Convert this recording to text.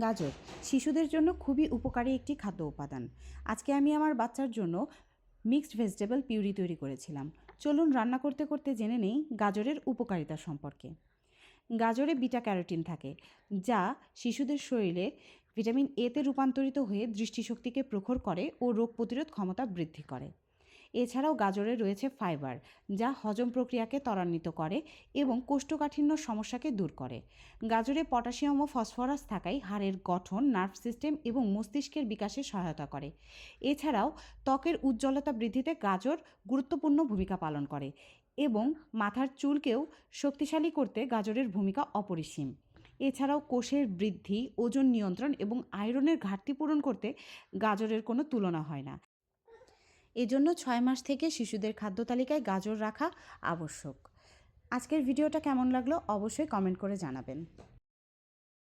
গাজর শিশুদের জন্য খুবই উপকারী একটি খাদ্য উপাদান। আজকে আমি আমার বাচ্চার জন্য মিক্সড ভেজিটেবল পিউরি তৈরি করেছিলাম। চলুন রান্না করতে করতে জেনে নেই গাজরের উপকারিতা সম্পর্কে। গাজরে বিটা ক্যারোটিন থাকে, যা শিশুদের শরীরে ভিটামিন এতে রূপান্তরিত হয়ে দৃষ্টিশক্তিকে প্রখর করে ও রোগ প্রতিরোধ ক্ষমতা বৃদ্ধি করে। এছাড়াও গাজরে রয়েছে ফাইবার, যা হজম প্রক্রিয়াকে ত্বরান্বিত করে এবং কোষ্ঠকাঠিন্য সমস্যাকে দূর করে। গাজরে পটাশিয়াম ও ফসফরাস থাকায় হাড়ের গঠন, নার্ভ সিস্টেম এবং মস্তিষ্কের বিকাশে সহায়তা করে। এছাড়াও ত্বকের উজ্জ্বলতা বৃদ্ধিতে গাজর গুরুত্বপূর্ণ ভূমিকা পালন করে এবং মাথার চুলকেও শক্তিশালী করতে গাজরের ভূমিকা অপরিসীম। এছাড়াও কোষের বৃদ্ধি, ওজন নিয়ন্ত্রণ এবং আয়রনের ঘাটতি পূরণ করতে গাজরের কোনো তুলনা হয় না। এজন্য 6 মাস থেকে শিশুদের খাদ্য তালিকায় গাজর রাখা আবশ্যক। আজকের ভিডিওটা কেমন লাগলো অবশ্যই কমেন্ট করে জানাবেন।